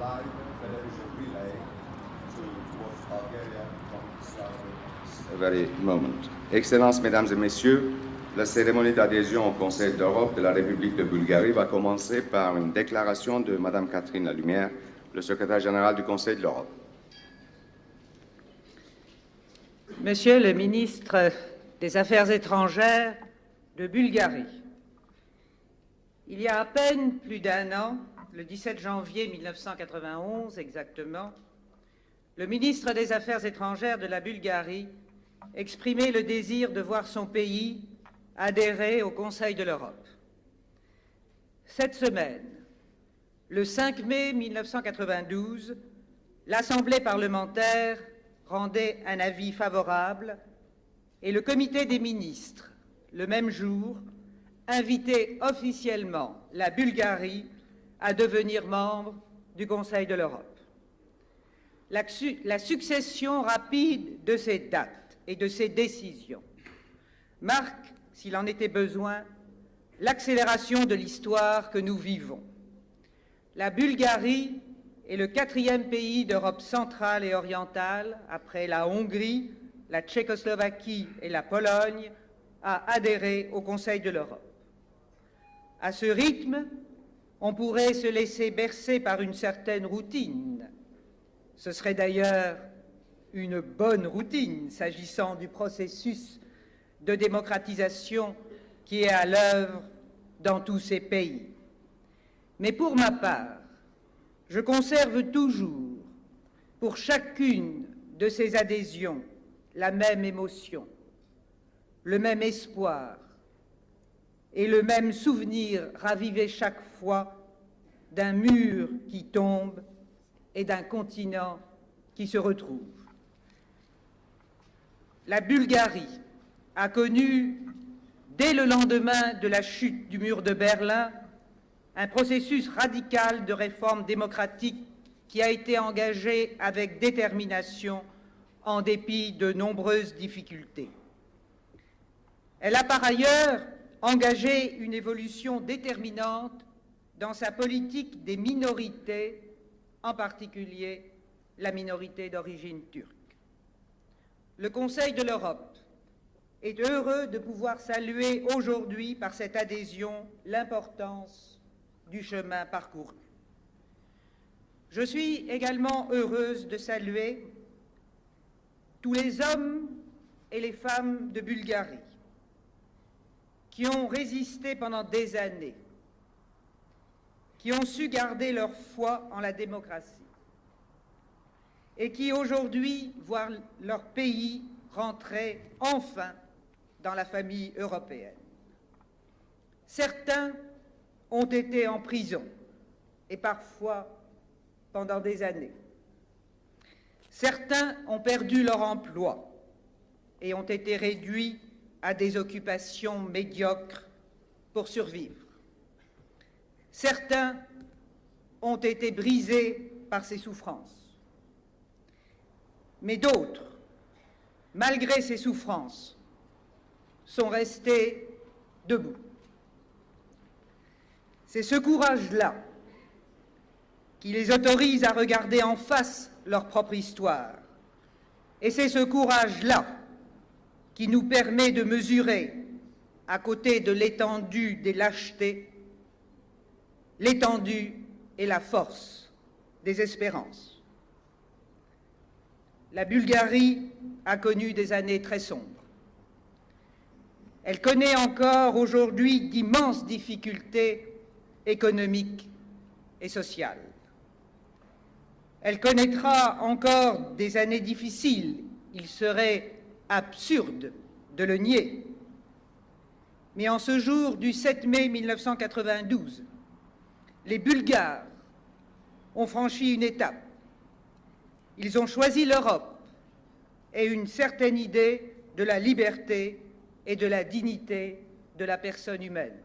live television relay towards Bulgaria from this very moment. Excellences, Mesdames et Messieurs, la cérémonie d'adhésion au Conseil d'Europe de la République de Bulgarie va commencer par une déclaration de Madame Catherine Lalumière, le secrétaire général du Conseil de l'Europe. Monsieur le ministre des Affaires étrangères de Bulgarie, il y a à peine plus d'un an, le 17 janvier 1991 exactement, le ministre des Affaires étrangères de la Bulgarie exprimait le désir de voir son pays adhérer au Conseil de l'Europe. Cette semaine, le 5 mai 1992, l'Assemblée parlementaire rendait un avis favorable et le comité des ministres, le même jour, invitait officiellement la Bulgarie à devenir membre du Conseil de l'Europe. La succession rapide de ces dates et de ces décisions marque, s'il en était besoin, l'accélération de l'histoire que nous vivons. La Bulgarie est le 4e pays d'Europe centrale et orientale, après la Hongrie, la Tchécoslovaquie et la Pologne, à adhérer au Conseil de l'Europe. À ce rythme, on pourrait se laisser bercer par une certaine routine. Ce serait d'ailleurs une bonne routine s'agissant du processus de démocratisation qui est à l'œuvre dans tous ces pays. Mais pour ma part, je conserve toujours, pour chacune de ces adhésions, la même émotion, le même espoir et le même souvenir ravivé chaque fois d'un mur qui tombe et d'un continent qui se retrouve. La Bulgarie a connu, dès le lendemain de la chute du mur de Berlin, un processus radical de réforme démocratique qui a été engagé avec détermination en dépit de nombreuses difficultés. Elle a par ailleurs engagé une évolution déterminante dans sa politique des minorités, en particulier la minorité d'origine turque. Le Conseil de l'Europe est heureux de pouvoir saluer aujourd'hui par cette adhésion l'importance du chemin parcouru. Je suis également heureuse de saluer tous les hommes et les femmes de Bulgarie qui ont résisté pendant des années, qui ont su garder leur foi en la démocratie et qui aujourd'hui voient leur pays rentrer enfin dans la famille européenne. Certains ont été en prison, et parfois pendant des années. Certains ont perdu leur emploi et ont été réduits à des occupations médiocres pour survivre. Certains ont été brisés par ces souffrances. Mais d'autres, malgré ces souffrances, sont restés debout. C'est ce courage-là qui les autorise à regarder en face leur propre histoire. Et c'est ce courage-là qui nous permet de mesurer, à côté de l'étendue des lâchetés, l'étendue et la force des espérances. La Bulgarie a connu des années très sombres. Elle connaît encore aujourd'hui d'immenses difficultés économiques et sociales. Elle connaîtra encore des années difficiles, il serait absurde de le nier. Mais en ce jour du 7 mai 1992, les Bulgares ont franchi une étape. Ils ont choisi l'Europe et une certaine idée de la liberté et de la dignité de la personne humaine.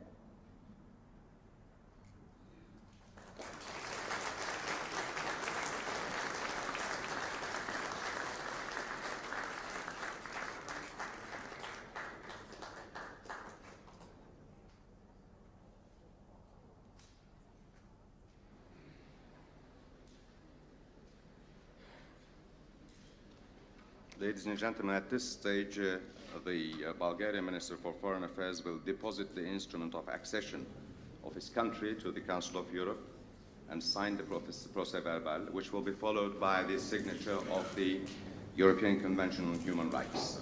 Ladies and gentlemen, at this stage, the Bulgarian Minister for Foreign Affairs will deposit the instrument of accession of his country to the Council of Europe and sign the procès-verbal, which will be followed by the signature of the European Convention on Human Rights.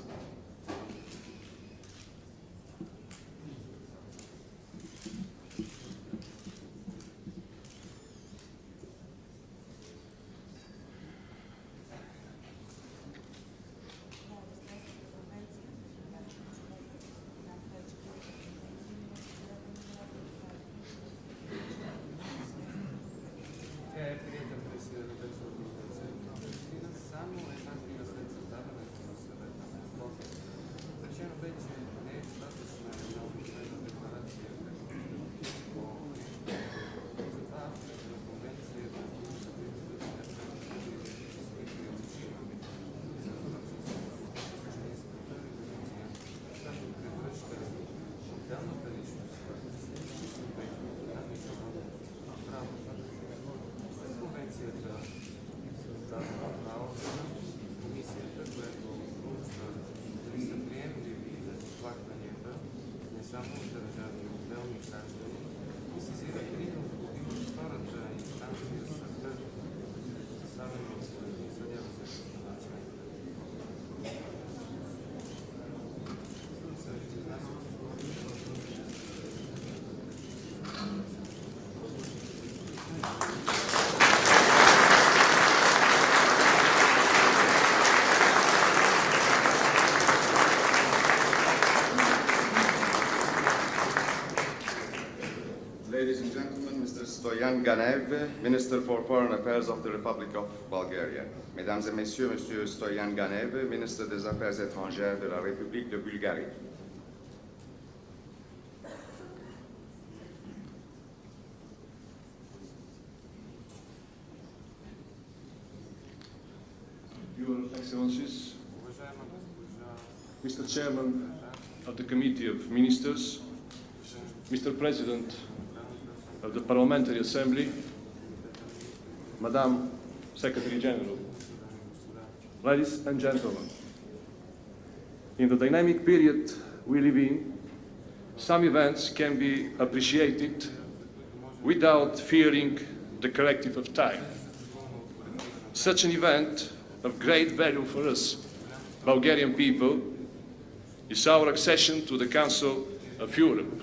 Ladies and gentlemen, Mr. Stoyan Ganev, Minister for Foreign Affairs of the Republic of Bulgaria. Mesdames et Messieurs, Monsieur Stoyan Ganev, Ministre des Affaires étrangères de la République de Bulgarie. Your Excellencies, Mr. Chairman of the Committee of Ministers, Mr. President of the Parliamentary Assembly, Madam Secretary General, ladies and gentlemen, in the dynamic period we live in, some events can be appreciated without fearing the corrective of time. Such an event of great value for us, Bulgarian people, is our accession to the Council of Europe.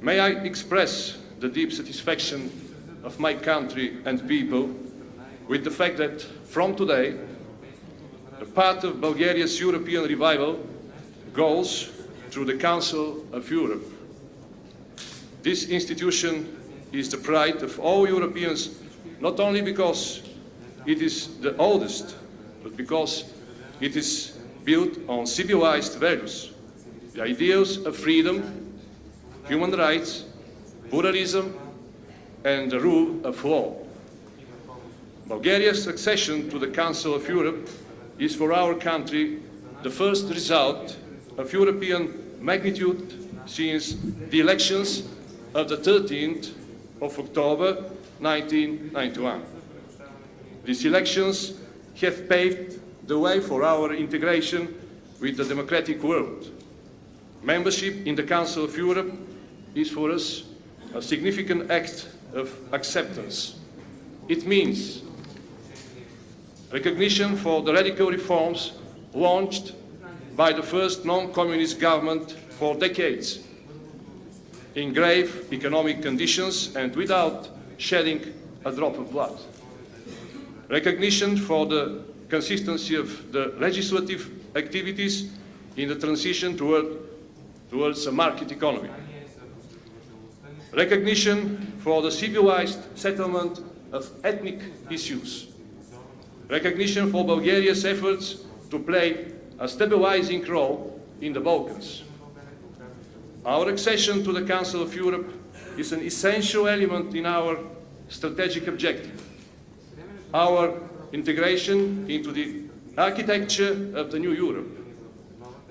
May I express the deep satisfaction of my country and people with the fact that from today, the path of Bulgaria's European revival goes through the Council of Europe. This institution is the pride of all Europeans, not only because it is the oldest, but because it is built on civilized values, the ideals of freedom, human rights, pluralism, and the rule of law. Bulgaria's accession to the Council of Europe is for our country the first result of European magnitude since the elections of the 13th of October 1991. These elections have paved the way for our integration with the democratic world. Membership in the Council of Europe is for us a significant act of acceptance. It means recognition for the radical reforms launched by the first non-communist government for decades, in grave economic conditions and without shedding a drop of blood. Recognition for the consistency of the legislative activities in the transition towards a market economy. Recognition for the civilized settlement of ethnic issues. Recognition for Bulgaria's efforts to play a stabilizing role in the Balkans. Our accession to the Council of Europe is an essential element in our strategic objective. Our integration into the architecture of the new Europe.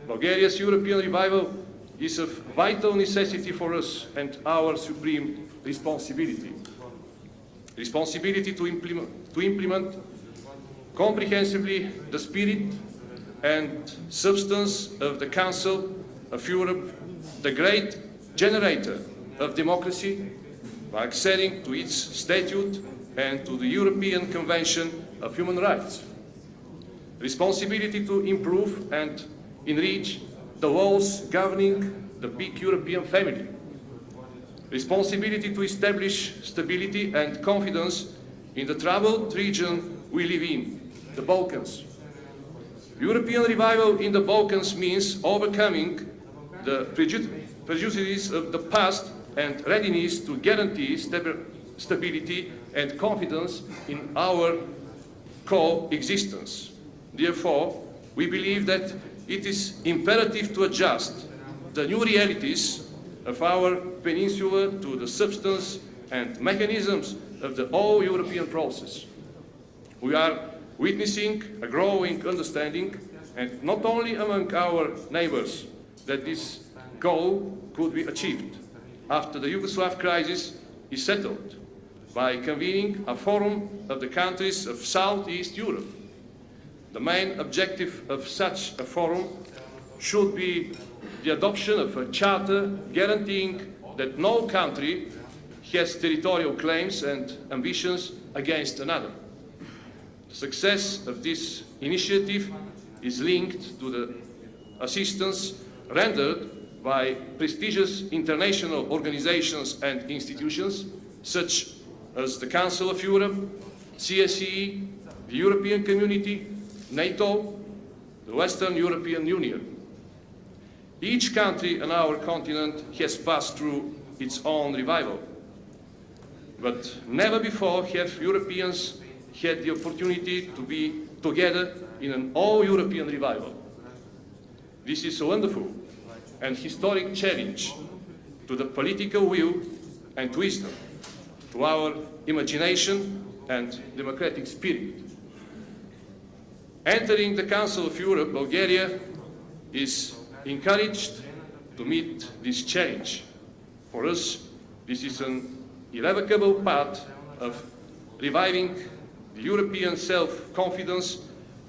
Bulgaria's European revival is of vital necessity for us and our supreme responsibility. Responsibility to implement comprehensively the spirit and substance of the Council of Europe, the great generator of democracy, by acceding to its statute and to the European Convention of Human Rights. Responsibility to improve and enrich the laws governing the big European family. Responsibility to establish stability and confidence in the troubled region we live in, the Balkans. European revival in the Balkans means overcoming the prejudices of the past and readiness to guarantee stability and confidence in our coexistence. Therefore, we believe that it is imperative to adjust the new realities of our peninsula to the substance and mechanisms of the all-European process. We are witnessing a growing understanding, and not only among our neighbors, that this goal could be achieved after the Yugoslav crisis is settled by convening a forum of the countries of Southeast Europe. The main objective of such a forum should be the adoption of a charter guaranteeing that no country has territorial claims and ambitions against another. The success of this initiative is linked to the assistance rendered by prestigious international organizations and institutions such as the Council of Europe, CSCE, the European Community, NATO, the Western European Union. Each country on our continent has passed through its own revival. But never before have Europeans had the opportunity to be together in an all-European revival. This is a wonderful and historic challenge to the political will and wisdom, to our imagination and democratic spirit. Entering the Council of Europe, Bulgaria is encouraged to meet this challenge. For us, this is an irrevocable part of reviving the European self-confidence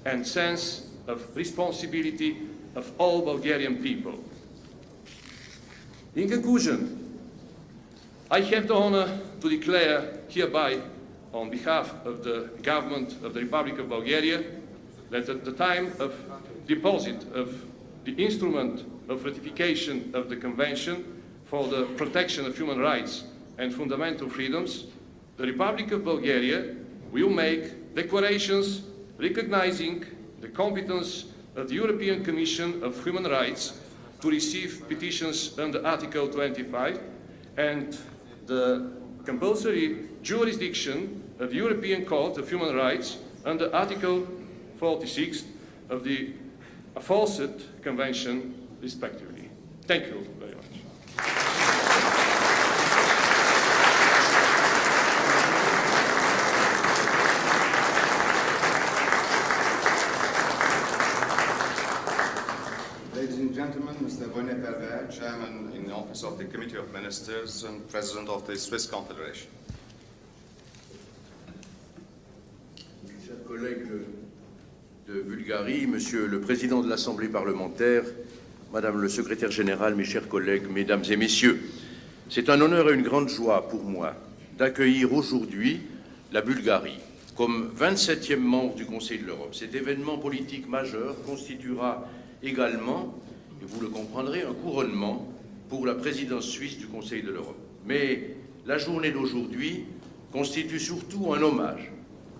and sense of responsibility of all Bulgarian people. In conclusion, I have the honor to declare hereby, on behalf of the government of the Republic of Bulgaria, that at the time of deposit of the instrument of ratification of the Convention for the Protection of Human Rights and Fundamental Freedoms, the Republic of Bulgaria will make declarations recognizing the competence of the European Commission of Human Rights to receive petitions under Article 25 and the compulsory jurisdiction of the European Court of Human Rights under Article 46 of the aforesaid Convention, respectively. Thank you very much. Ladies and gentlemen, Mr. René Pervert, Chairman in the Office of the Committee of Ministers and President of the Swiss Confederation. Chers collègues de Bulgarie, Monsieur le Président de l'Assemblée parlementaire, Madame le Secrétaire général, mes chers collègues, Mesdames et Messieurs, c'est un honneur et une grande joie pour moi d'accueillir aujourd'hui la Bulgarie comme 27e membre du Conseil de l'Europe. Cet événement politique majeur constituera également, et vous le comprendrez, un couronnement pour la présidence suisse du Conseil de l'Europe. Mais la journée d'aujourd'hui constitue surtout un hommage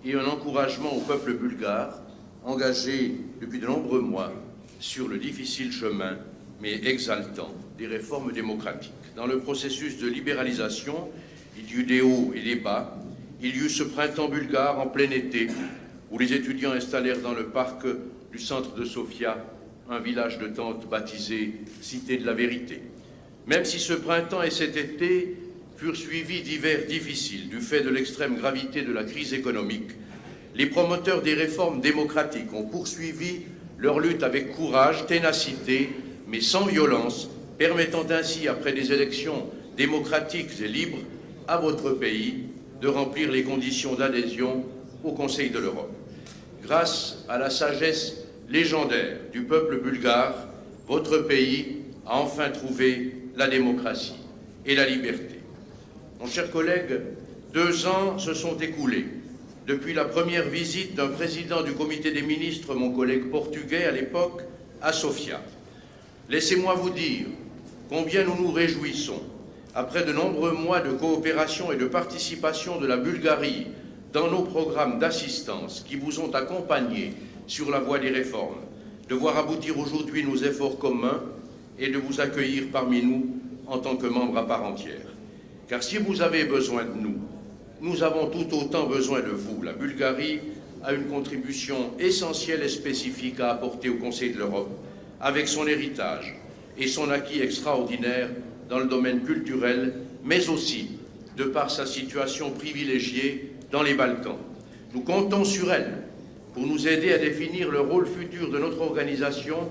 et un encouragement au peuple bulgare engagé depuis de nombreux mois sur le difficile chemin, mais exaltant, des réformes démocratiques. Dans le processus de libéralisation, il y eut des hauts et des bas. Il y eut ce printemps bulgare en plein été, où les étudiants installèrent dans le parc du centre de Sofia un village de tentes baptisé Cité de la Vérité. Même si ce printemps et cet été furent suivis d'hivers difficiles du fait de l'extrême gravité de la crise économique, les promoteurs des réformes démocratiques ont poursuivi leur lutte avec courage, ténacité, mais sans violence, permettant ainsi, après des élections démocratiques et libres, à votre pays de remplir les conditions d'adhésion au Conseil de l'Europe. grâce à la sagesse légendaire du peuple bulgare, votre pays a enfin trouvé la démocratie et la liberté. Mon cher collègue, 2 ans se sont écoulés depuis la première visite d'un président du comité des ministres, mon collègue portugais à l'époque, à Sofia. Laissez-moi vous dire combien nous nous réjouissons, après de nombreux mois de coopération et de participation de la Bulgarie dans nos programmes d'assistance qui vous ont accompagnés sur la voie des réformes, de voir aboutir aujourd'hui nos efforts communs et de vous accueillir parmi nous en tant que membres à part entière. Car si vous avez besoin de nous, nous avons tout autant besoin de vous. La Bulgarie a une contribution essentielle et spécifique à apporter au Conseil de l'Europe, avec son héritage et son acquis extraordinaire dans le domaine culturel, mais aussi de par sa situation privilégiée dans les Balkans. Nous comptons sur elle pour nous aider à définir le rôle futur de notre organisation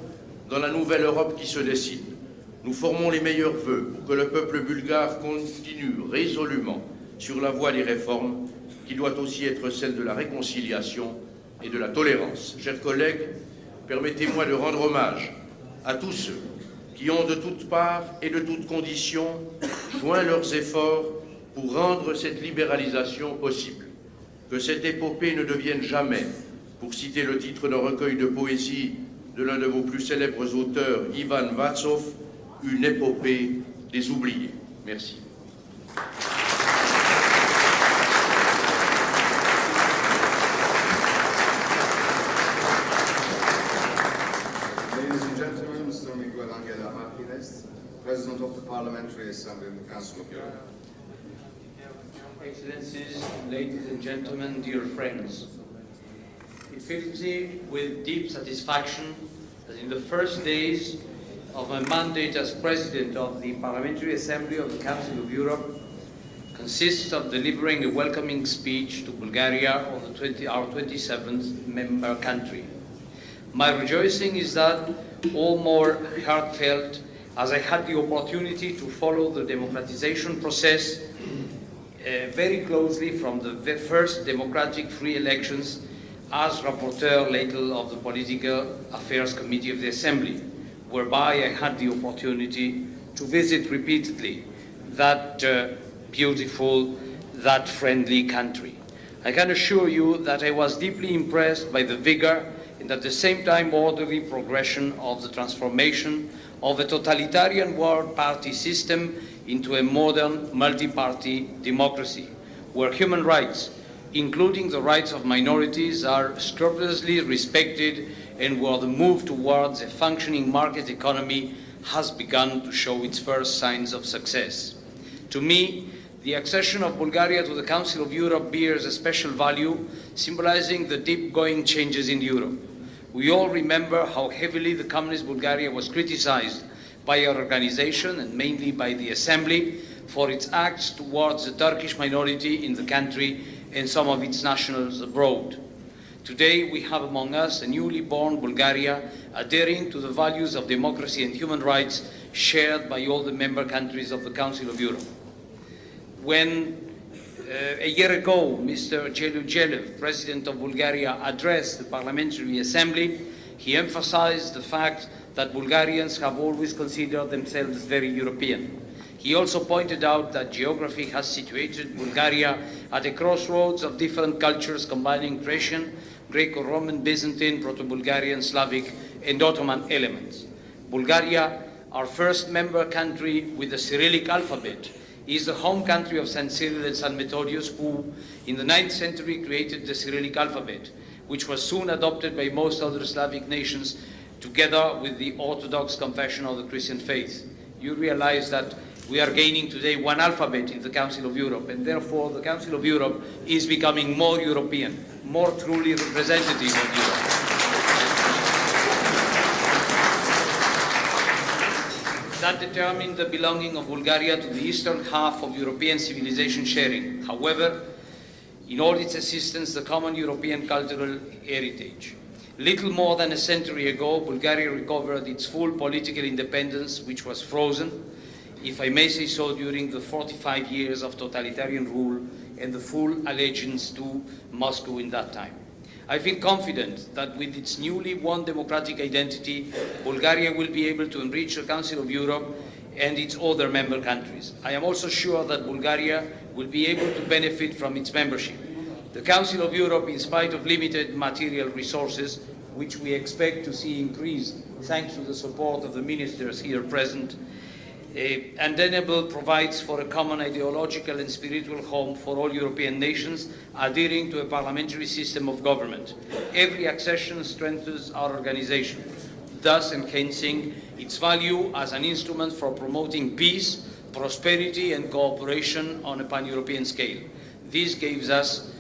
dans la nouvelle Europe qui se dessine. Nous formons les meilleurs vœux pour que le peuple bulgare continue résolument sur la voie des réformes, qui doit aussi être celle de la réconciliation et de la tolérance. Chers collègues, permettez-moi de rendre hommage à tous ceux qui ont de toutes parts et de toutes conditions joint leurs efforts pour rendre cette libéralisation possible. Que cette épopée ne devienne jamais, pour citer le titre d'un recueil de poésie de l'un de vos plus célèbres auteurs, Ivan Vatsov, une épopée des oubliés. Merci. Ladies and gentlemen, Mr. Miguel Angel Martinez, President of the Parliamentary Assembly of the Council of Europe. Excellencies, ladies and gentlemen, dear friends, it fills me with deep satisfaction that in the first days of my mandate as President of the Parliamentary Assembly of the Council of Europe consists of delivering a welcoming speech to Bulgaria on our 27th member country. My rejoicing is that all more heartfelt as I had the opportunity to follow the democratization process very closely from the first democratic free elections as rapporteur later of the Political Affairs Committee of the Assembly, whereby I had the opportunity to visit repeatedly that beautiful, that friendly country. I can assure you that I was deeply impressed by the vigor and at the same time orderly progression of the transformation of a totalitarian world party system into a modern multi-party democracy, where human rights, including the rights of minorities, are scrupulously respected and where the move towards a functioning market economy has begun to show its first signs of success. To me, the accession of Bulgaria to the Council of Europe bears a special value, symbolizing the deep-going changes in Europe. We all remember how heavily the communist Bulgaria was criticized by our organization and mainly by the Assembly for its acts towards the Turkish minority in the country and some of its nationals abroad. Today we have among us a newly born Bulgaria adhering to the values of democracy and human rights shared by all the member countries of the Council of Europe. When a year ago Mr. Gelugelev, President of Bulgaria, addressed the Parliamentary Assembly, he emphasized the fact that Bulgarians have always considered themselves very European. He also pointed out that geography has situated Bulgaria at a crossroads of different cultures combining Thracian, Greco-Roman, Byzantine, Proto-Bulgarian, Slavic and Ottoman elements. Bulgaria, our first member country with the Cyrillic alphabet, is the home country of St. Cyril and St. Methodius, who in the 9th century created the Cyrillic alphabet, which was soon adopted by most other Slavic nations together with the Orthodox confession of the Christian faith. You realize that we are gaining today one alphabet in the Council of Europe, and therefore the Council of Europe is becoming more European, more truly representative of Europe. That determined the belonging of Bulgaria to the eastern half of European civilization sharing. However, in all its existence, the common European cultural heritage. Little more than a century ago, Bulgaria recovered its full political independence, which was frozen, if I may say so, during the 45 years of totalitarian rule and the full allegiance to Moscow in that time. I feel confident that with its newly won democratic identity, Bulgaria will be able to enrich the Council of Europe and its other member countries. I am also sure that Bulgaria will be able to benefit from its membership. The Council of Europe, in spite of limited material resources, which we expect to see increase thanks to the support of the ministers here present, undeniably provides for a common ideological and spiritual home for all European nations, adhering to a parliamentary system of government. Every accession strengthens our organization, thus enhancing its value as an instrument for promoting peace, prosperity and cooperation on a pan-European scale. This gives us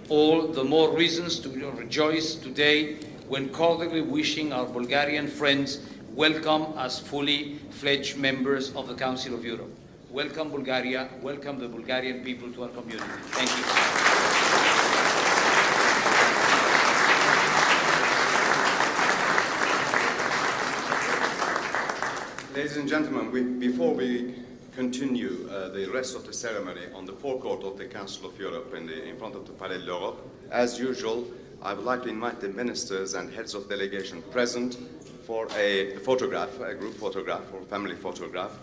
all the more reasons to rejoice today when cordially wishing our Bulgarian friends welcome as fully fledged members of the Council of Europe. Welcome Bulgaria, welcome the Bulgarian people to our community. Thank you. Ladies and gentlemen, before we continue the rest of the ceremony on the forecourt of the Council of Europe in front of the Palais de l'Europe, as usual, I would like to invite the ministers and heads of delegation present for a photograph, a group photograph or family photograph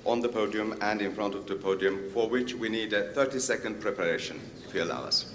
on the podium and in front of the podium, for which we need a 30-second preparation, if you allow us.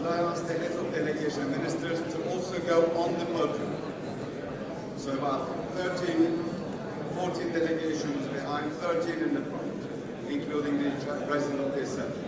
I ask the heads of delegation and ministers to also go on the podium. So about 14 delegations behind, 13 in the front, including the President of the Assembly.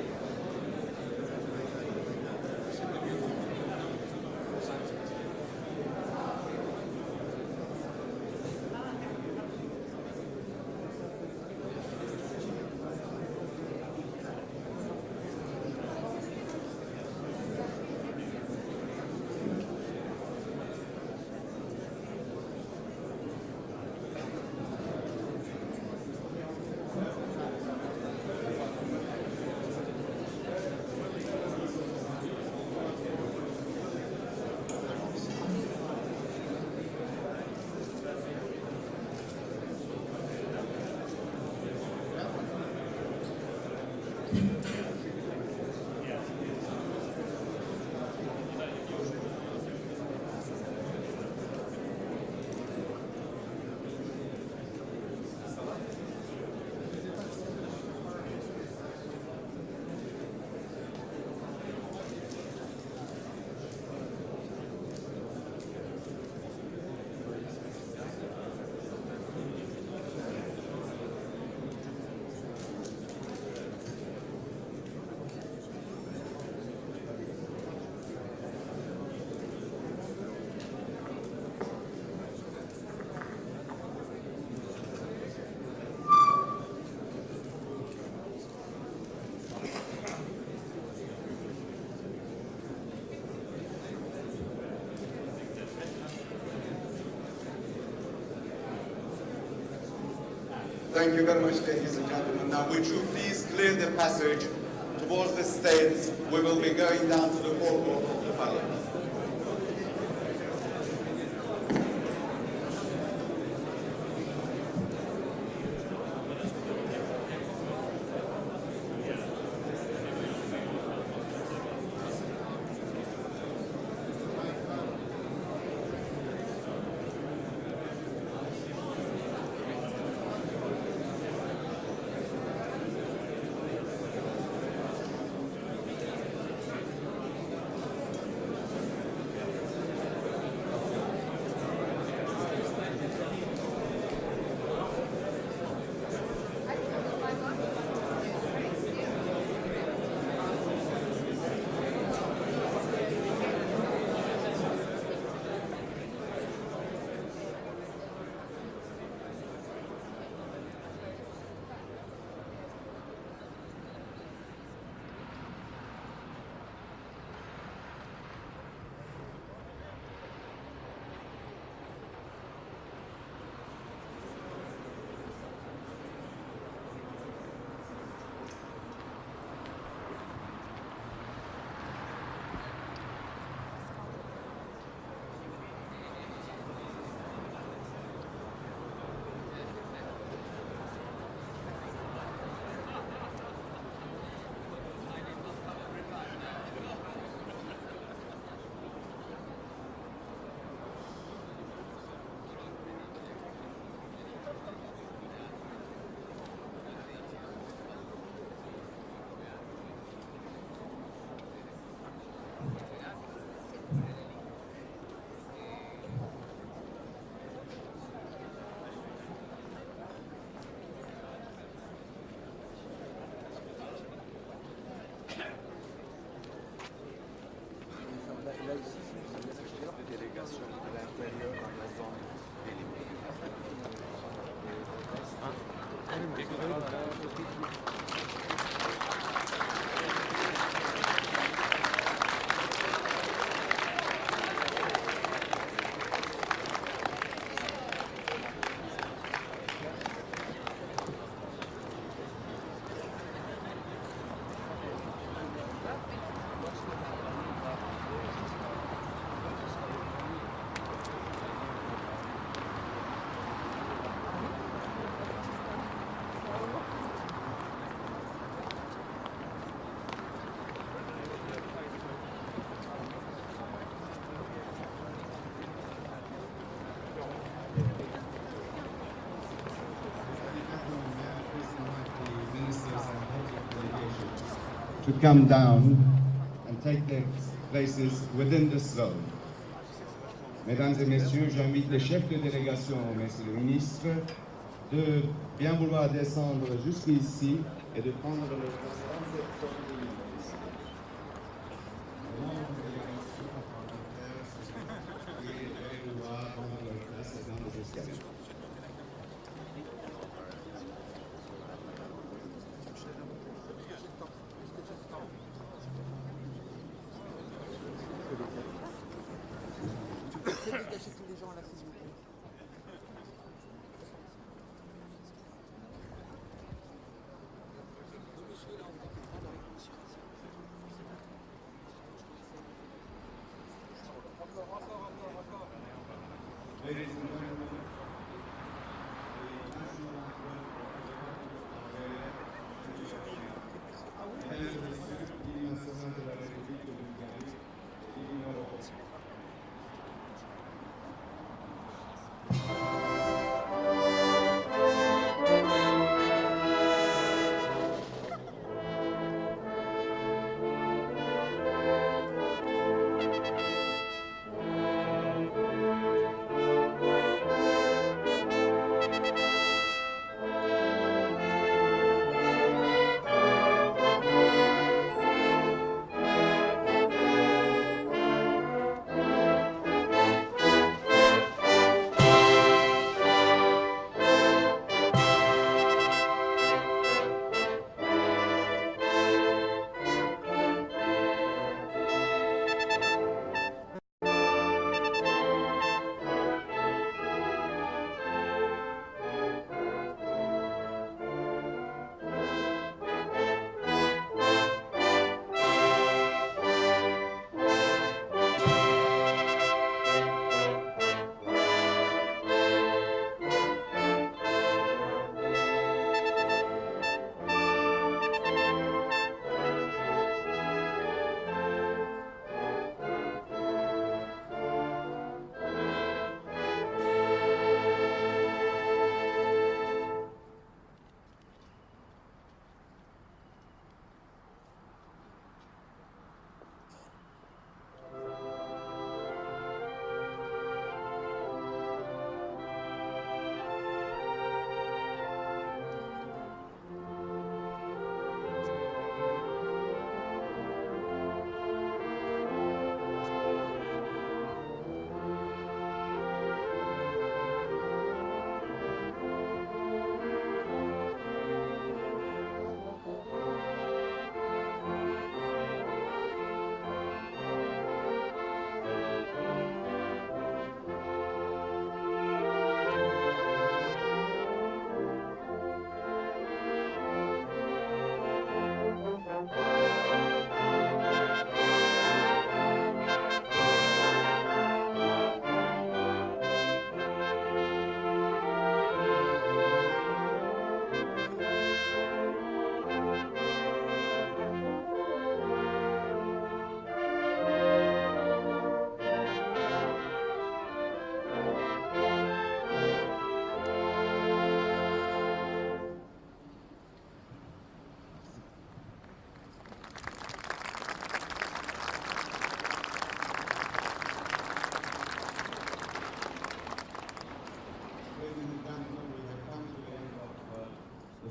Thank you very much, ladies and gentlemen. Now, would you please clear the passage towards the stage? We will be going down to the forecourt of the Parliament. to come down and take their places within this zone. Mesdames et messieurs, j'invite les chefs de délégation, messieurs les ministres, de bien vouloir descendre jusqu'ici et de prendre le place dans cette zone de l'hémicycle. Les membres de la délégation parlementaire et vouloir prendre leur place dans les escaliers.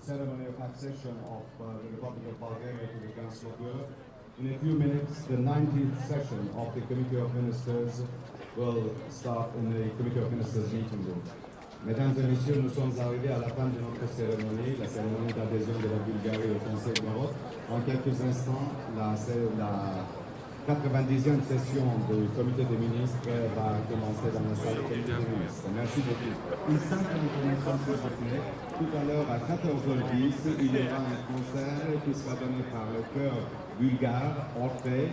Ceremony of accession of the Republic of Bulgaria to the Council of Europe. In a few minutes, the 19th session of the Committee of Ministers will start in the Committee of Ministers meeting room. Mesdames et messieurs, nous sommes arrivés à la fin de notre cérémonie, la cérémonie d'adhésion de la Bulgarie au Conseil de l'Europe. En quelques instants, la 90e session du Comité des ministres va commencer dans la salle du Comité des ministres. Merci beaucoup. Une simple information s'il vous plaît. Tout à l'heure, à 14h10, il y aura un concert qui sera donné par le chœur bulgare, Orphée,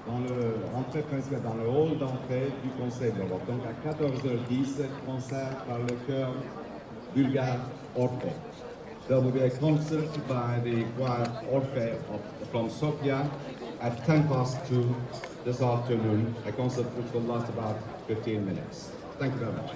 dans le hall d'entrée du Conseil de l'Europe. Donc à 14h10, concert par le chœur bulgare, Orphée. There will be a concert by the choir Orphée from Sofia at 2:10 this afternoon, a concert which will last about 15 minutes. Thank you very much.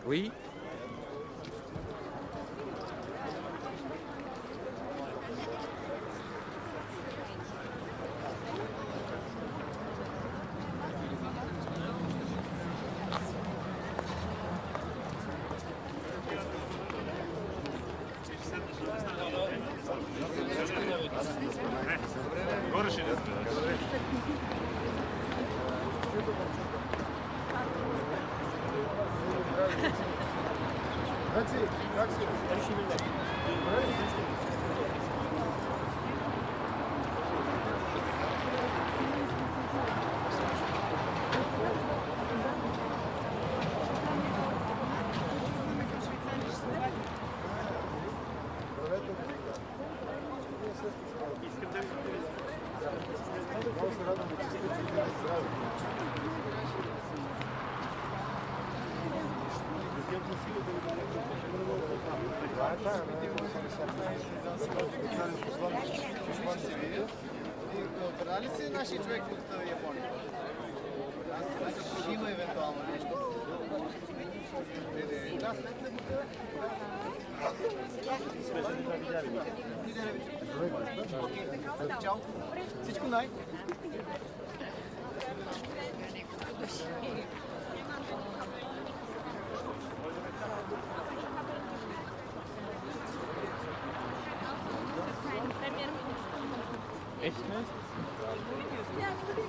Oui. Разбрали си нашия човек от Япония? Ще има евентуално нещо. Да, след се Чао. Всичко най. Echt nicht? Ja,